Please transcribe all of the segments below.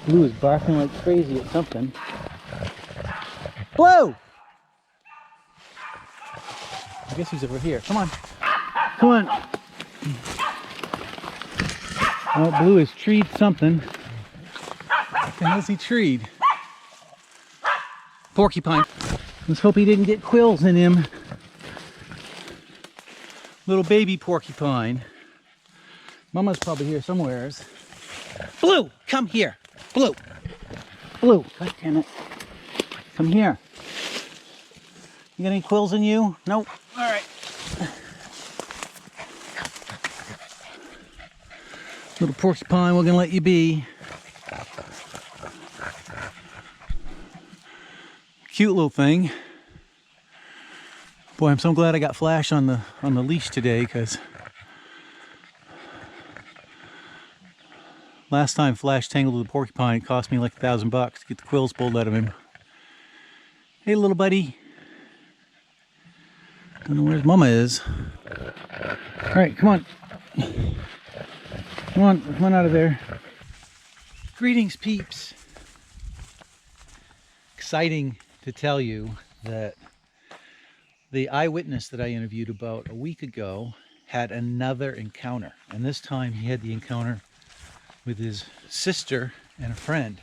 Blue is barking like crazy at something. Blue! I guess he's over here. Come on. Come on. Oh, Blue has treed something. What the hell's he treed? Porcupine. Let's hope he didn't get quills in him. Little baby porcupine. Mama's probably here somewheres. Blue, come here. Blue. Blue, god damn it. Come here. You got any quills in you? Nope. All right. Little porcupine, we're gonna let you be. Cute little thing. Boy, I'm so glad I got Flash on the leash today, because last time Flash tangled with a porcupine, it cost me like $1,000 to get the quills pulled out of him. Hey, little buddy. Don't know where his mama is. All right, come on. Come on out of there. Greetings, peeps. Exciting to tell you that the eyewitness that I interviewed about a week ago had another encounter. And this time he had the encounter with his sister and a friend.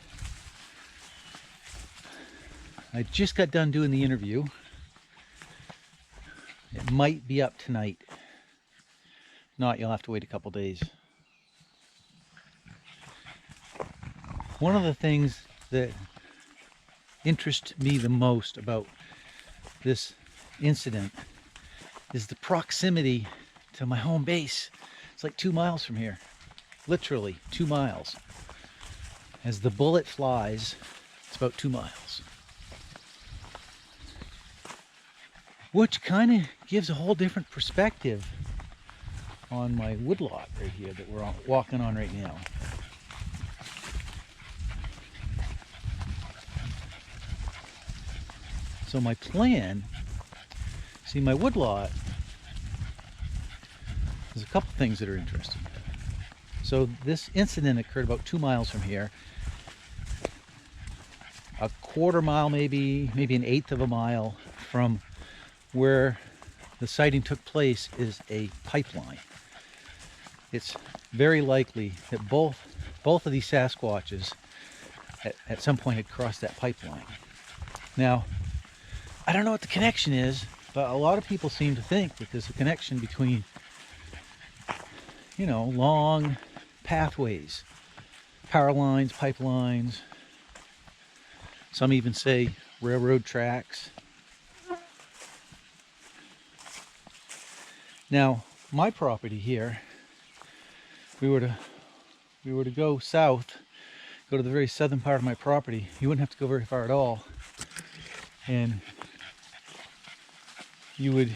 I just got done doing the interview. It might be up tonight. If not, you'll have to wait a couple days. One of the things that interests me the most about this incident is the proximity to my home base. It's like 2 miles from here. Literally 2 miles. As the bullet flies, it's about 2 miles. Which kind of gives a whole different perspective on my woodlot right here that we're walking on right now. So my plan, see, my woodlot, there's a couple things that are interesting. So this incident occurred about 2 miles from here. A quarter mile, maybe an eighth of a mile from where the sighting took place is a pipeline. It's very likely that both of these Sasquatches at some point had crossed that pipeline. Now, I don't know what the connection is, but a lot of people seem to think that there's a connection between, you know, long pathways, power lines, pipelines. Some even say railroad tracks. Now, my property here, if we were to go south, go to the very southern part of my property, you wouldn't have to go very far at all, and you would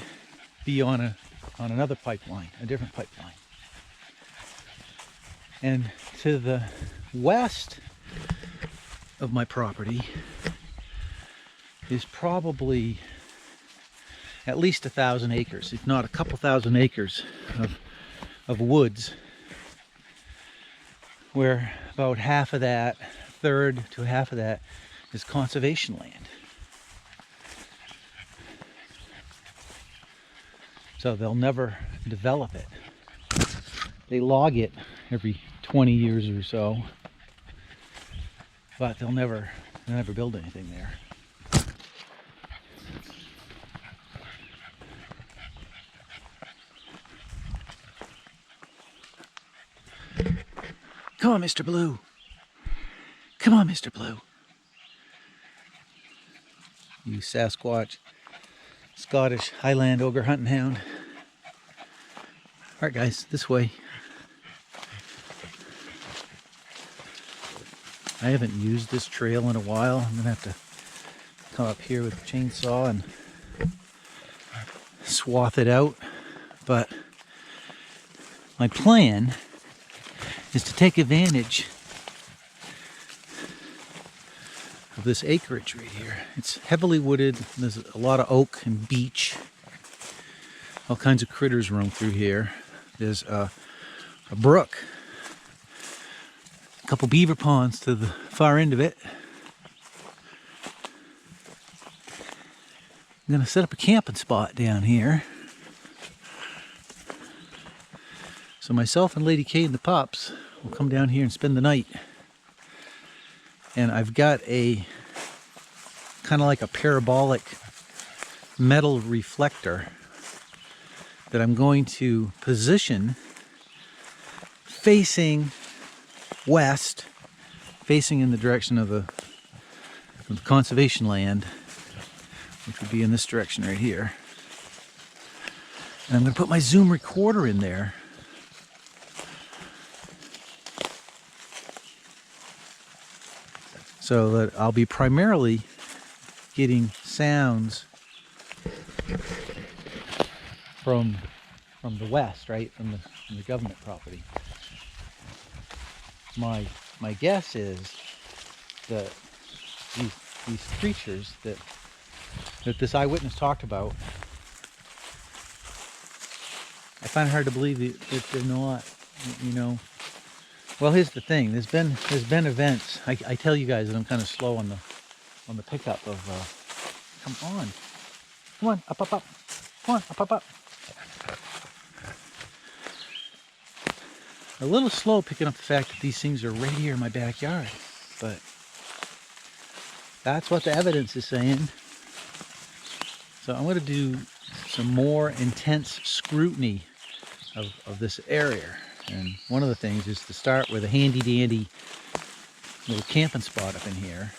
be on another pipeline, a different pipeline. And to the west of my property is probably at least 1,000 acres, if not a couple thousand acres of woods, where about half of that, third to half of that, is conservation land. So they'll never develop it. They log it every 20 years or so, but they'll never build anything there. Come on, Mr. Blue. Come on, Mr. Blue. You Sasquatch, Scottish Highland ogre hunting hound. Alright guys, this way. I haven't used this trail in a while. I'm gonna have to come up here with a chainsaw and swath it out. But my plan is to take advantage of this acreage right here. It's heavily wooded. There's a lot of oak and beech. All kinds of critters roam through here. There's a brook A couple beaver ponds to the far end of it. I'm gonna set up a camping spot down here. So myself and Lady Kay and the pups will come down here and spend the night. And I've got a kind of like a parabolic metal reflector that I'm going to position facing west, facing in the direction of the conservation land, which would be in this direction right here. And I'm going to put my zoom recorder in there so that I'll be primarily getting sounds from the west, right, from the government property. My guess is that these creatures that this eyewitness talked about, I find it hard to believe that they're not, you know. Well, here's the thing. There's been events. I tell you guys that I'm kind of slow on the pickup of. Come on, up, come on, up. A little slow picking up the fact that these things are right here in my backyard, but that's what the evidence is saying. So I'm going to do some more intense scrutiny of this area. And one of the things is to start with a handy dandy little camping spot up in here.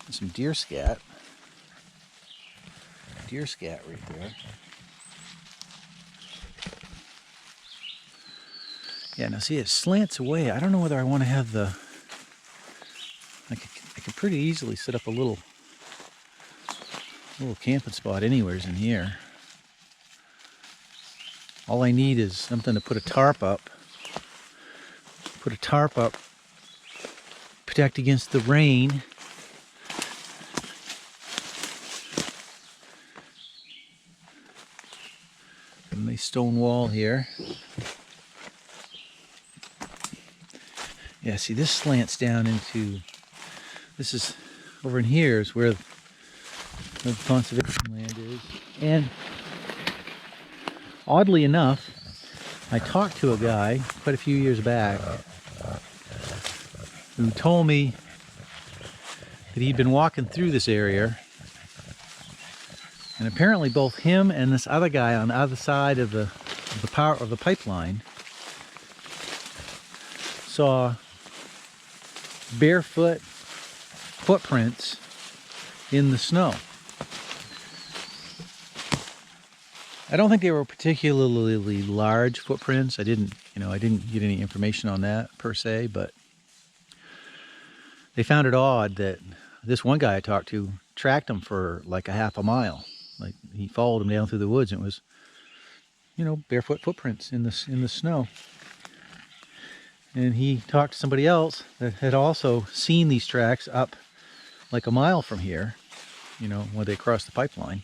And some deer scat. Deer scat right there. Yeah, now see, it slants away. I don't know whether I want to have the... I could pretty easily set up a little camping spot anywheres in here. All I need is something to put a tarp up. Protect against the rain. A nice stone wall here. Yeah, see, this slants down into, this is, over in here is where the conservation land is. And oddly enough, I talked to a guy quite a few years back who told me that he'd been walking through this area, and apparently both him and this other guy on the other side of the pipeline saw barefoot footprints in the snow. I don't think they were particularly large footprints. I didn't get any information on that per se, but they found it odd that this one guy I talked to tracked them for like a half a mile. Like, he followed them down through the woods, and it was, barefoot footprints in the snow. And he talked to somebody else that had also seen these tracks up like a mile from here, when they crossed the pipeline.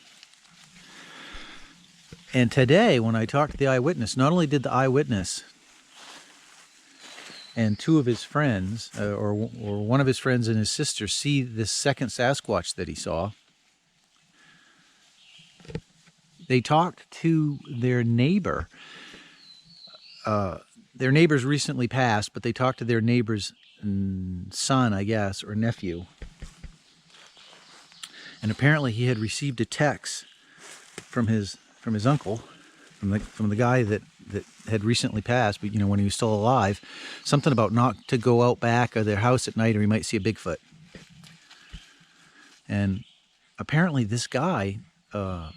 And today, when I talked to the eyewitness, not only did the eyewitness and two of his friends, or one of his friends and his sister, see this second Sasquatch that he saw, they talked to their neighbor. Their neighbor's recently passed, but they talked to their neighbor's son, I guess, or nephew. And apparently he had received a text from his uncle, from the guy that had recently passed, but when he was still alive, something about not to go out back of their house at night or he might see a Bigfoot. And apparently this guy, a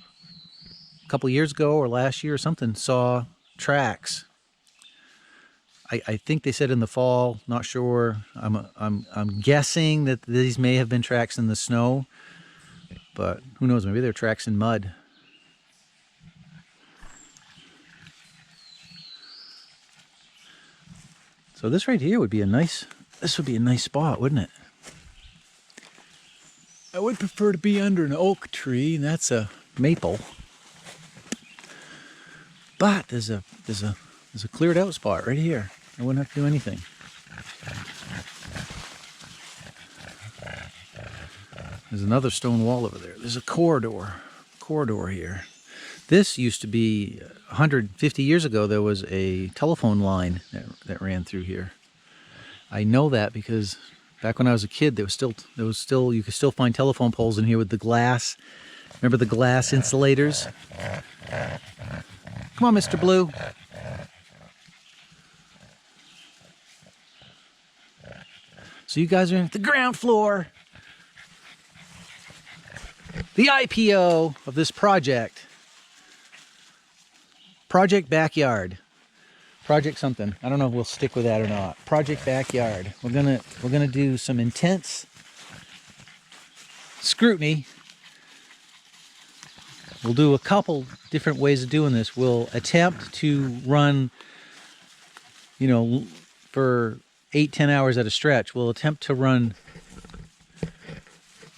couple years ago or last year or something, saw tracks. I think they said in the fall, not sure. I'm guessing that these may have been tracks in the snow, but who knows, maybe they're tracks in mud. So this right here would be a nice spot, wouldn't it? I would prefer to be under an oak tree, and that's a maple. But there's a cleared out spot right here. I wouldn't have to do anything. There's another stone wall over there. There's a corridor here. This used to be 150 years ago. There was a telephone line that ran through here. I know that because back when I was a kid, you could still find telephone poles in here with the glass. Remember the glass insulators? Come on, Mr. Blue. So you guys are at the ground floor. The IPO of this project. Project Backyard. Project something. I don't know if we'll stick with that or not. Project Backyard. We're gonna do some intense scrutiny. We'll do a couple different ways of doing this. We'll attempt to run, for 8-10 hours at a stretch. We'll attempt to run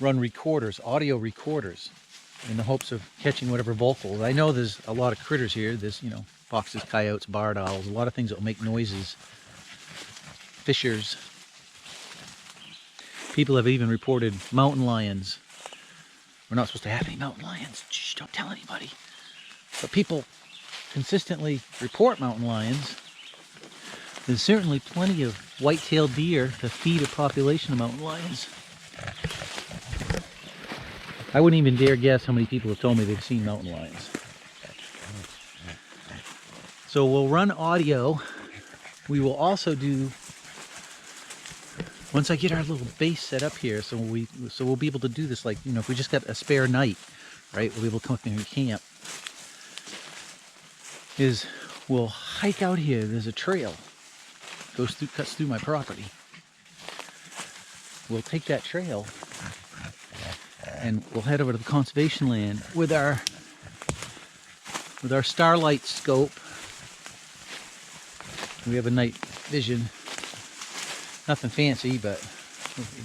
recorders, audio recorders, in the hopes of catching whatever vocal. I know there's a lot of critters here. There's, foxes, coyotes, barred owls, a lot of things that will make noises. Fishers. People have even reported mountain lions. We're not supposed to have any mountain lions. Shh, don't tell anybody. But people consistently report mountain lions. There's certainly plenty of white-tailed deer to feed a population of mountain lions. I wouldn't even dare guess how many people have told me they've seen mountain lions. So we'll run audio. We will also do, once I get our little base set up here, so we'll be able to do this, like, if we just got a spare night, right? We'll be able to come up here and camp. We'll hike out here. There's a trail. Cuts through my property. We'll take that trail and we'll head over to the conservation land with our starlight scope. We have a night vision. Nothing fancy, but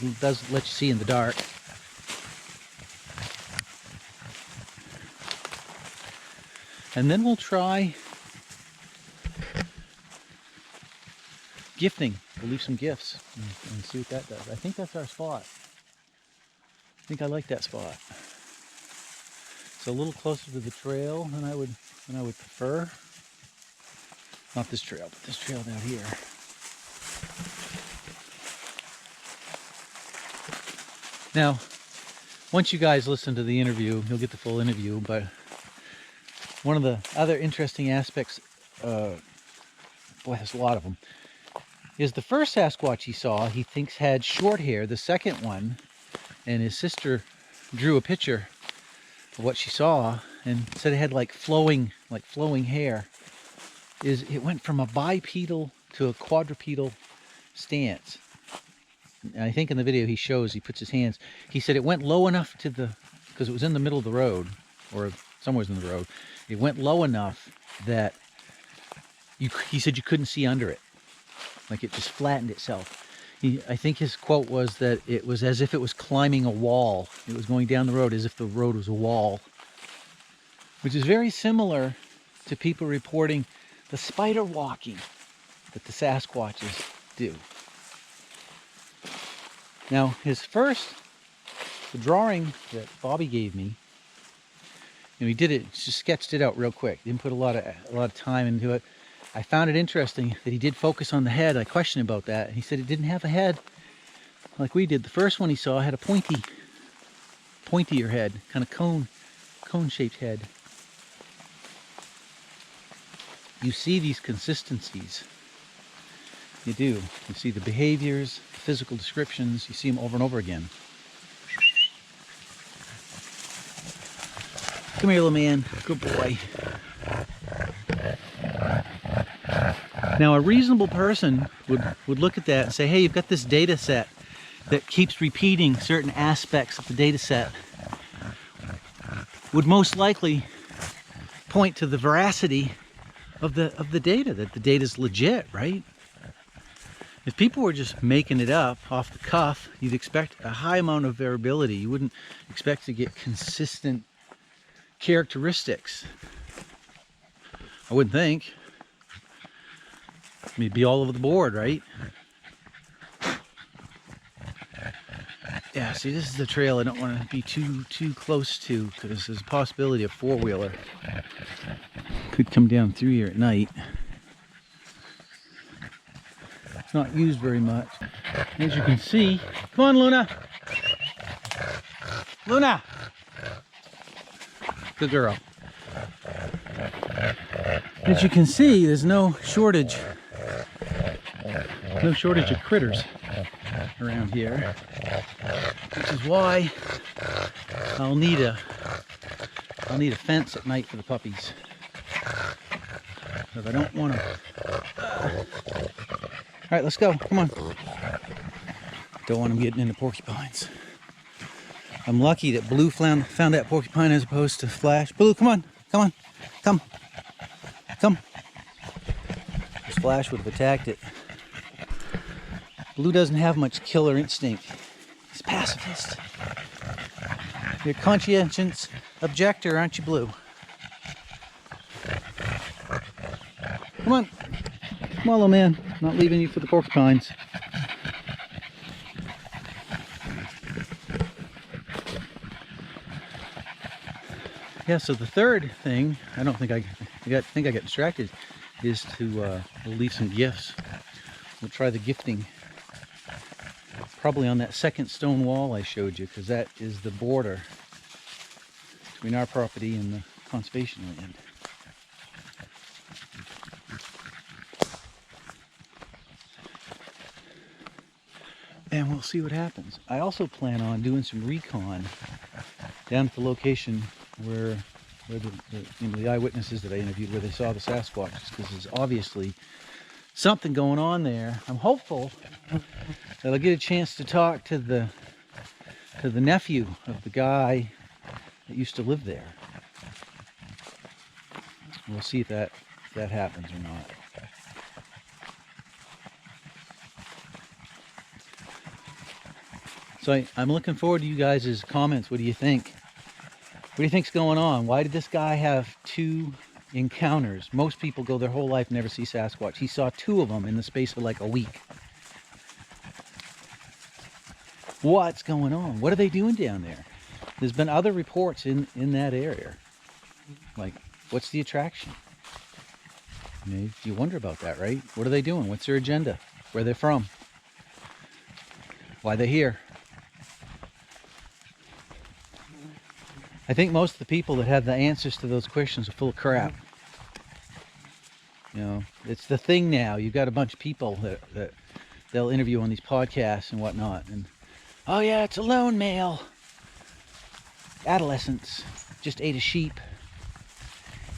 it does let you see in the dark. And then we'll try gifting. We'll leave some gifts and see what that does. I think that's our spot. I think I like that spot. It's a little closer to the trail than I would prefer. Not this trail, but this trail down here. Now, once you guys listen to the interview, you'll get the full interview, but one of the other interesting aspects, boy, there's a lot of them, is the first Sasquatch he saw, he thinks had short hair. The second one, and his sister drew a picture of what she saw and said it had like flowing hair. It went from a bipedal to a quadrupedal stance. And I think in the video he puts his hands, he said it went low enough because it was in the middle of the road, or somewhere in the road. It went low enough that he said you couldn't see under it. Like it just flattened itself. I think his quote was that it was as if it was climbing a wall. It was going down the road as if the road was a wall. Which is very similar to people reporting the spider walking that the Sasquatches do. Now, the drawing that Bobby gave me, he did it, just sketched it out real quick. Didn't put a lot of time into it. I found it interesting that he did focus on the head. I questioned about that. He said it didn't have a head like we did. The first one he saw had a pointier head, kind of cone-shaped head. You see these consistencies. You do. You see the behaviors, physical descriptions. You see them over and over again. Come here, little man. Good boy. Now, a reasonable person would look at that and say, hey, you've got this data set that keeps repeating certain aspects of the data set. Would most likely point to the veracity of the data, that the data is legit, right? If people were just making it up off the cuff, you'd expect a high amount of variability. You wouldn't expect to get consistent characteristics. I wouldn't think. I mean, it'd be all over the board, right? Yeah, see, this is the trail I don't want to be too close to, because there's a possibility a four-wheeler could come down through here at night. It's not used very much. As you can see, come on, Luna! Luna! Good girl. As you can see, there's no shortage of critters around here, which is why I'll need a fence at night for the puppies, because I don't want to. All right, let's go. Come on. Don't want them getting into porcupines. I'm lucky that Blue found that porcupine as opposed to Flash. Blue, come on, come. This Flash would have attacked it. Blue doesn't have much killer instinct. He's a pacifist. You're a conscientious objector, aren't you, Blue? Come on, little man. I'm not leaving you for the porcupines. Yeah, so the third thing, I think I got distracted, is to we'll leave some gifts. We'll try the gifting probably on that second stone wall I showed you, because that is the border between our property and the conservation land. And we'll see what happens. I also plan on doing some recon down at the location where the eyewitnesses that I interviewed, where they saw the Sasquatches, because there's obviously something going on there. I'm hopeful that I'll get a chance to talk to the nephew of the guy that used to live there. We'll see if that happens or not. So I'm looking forward to you guys' comments. What do you think? What do you think's going on? Why did this guy have 2 encounters? Most people go their whole life never see Sasquatch. He saw 2 of them in the space of like a week. What's going on? What are they doing down there? There's been other reports in that area. Like, what's the attraction? You wonder about that, right? What are they doing? What's their agenda? Where they're from? Why they're here? I think most of the people that have the answers to those questions are full of crap. It's the thing now. You've got a bunch of people that they'll interview on these podcasts and whatnot. And, oh yeah, it's a lone male. Adolescents. Just ate a sheep.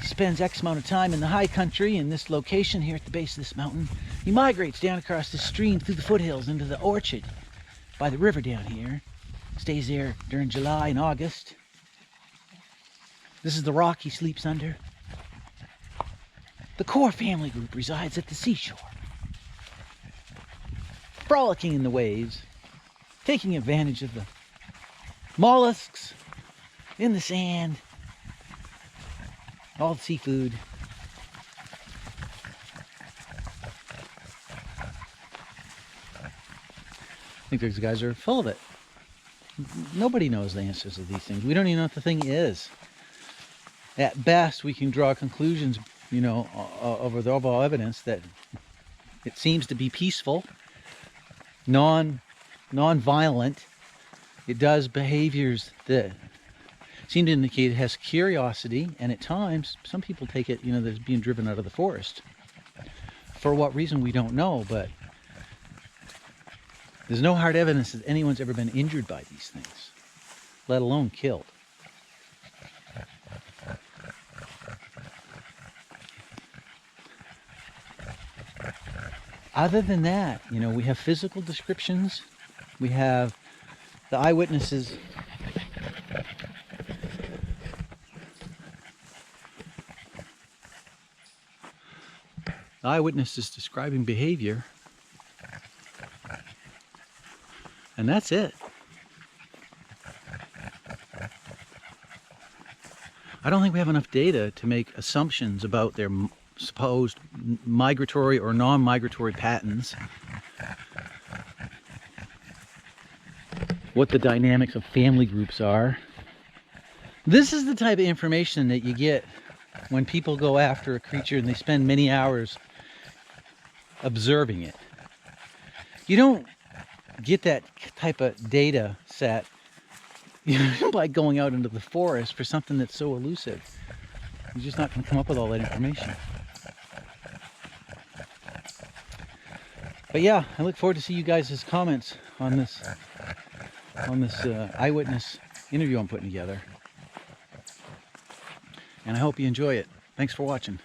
He spends X amount of time in the high country in this location here at the base of this mountain. He migrates down across the stream through the foothills into the orchard by the river down here. Stays there during July and August. This is the rock he sleeps under. The core family group resides at the seashore, frolicking in the waves, taking advantage of the mollusks in the sand, all the seafood. I think those guys are full of it. Nobody knows the answers to these things. We don't even know what the thing is. At best, we can draw conclusions, over the overall evidence that it seems to be peaceful, non-violent. It does behaviors that seem to indicate it has curiosity, and at times, some people take it, that it's being driven out of the forest. For what reason, we don't know, but there's no hard evidence that anyone's ever been injured by these things, let alone killed. Other than that, we have physical descriptions. We have the eyewitnesses. The eyewitnesses describing behavior. And that's it. I don't think we have enough data to make assumptions about their supposed migratory or non-migratory patterns. what the dynamics of family groups are. This is the type of information that you get when people go after a creature and they spend many hours observing it. You don't get that type of data set by going out into the forest for something that's so elusive. You're just not going to come up with all that information. But yeah, I look forward to see you guys' comments on this eyewitness interview I'm putting together. And I hope you enjoy it. Thanks for watching.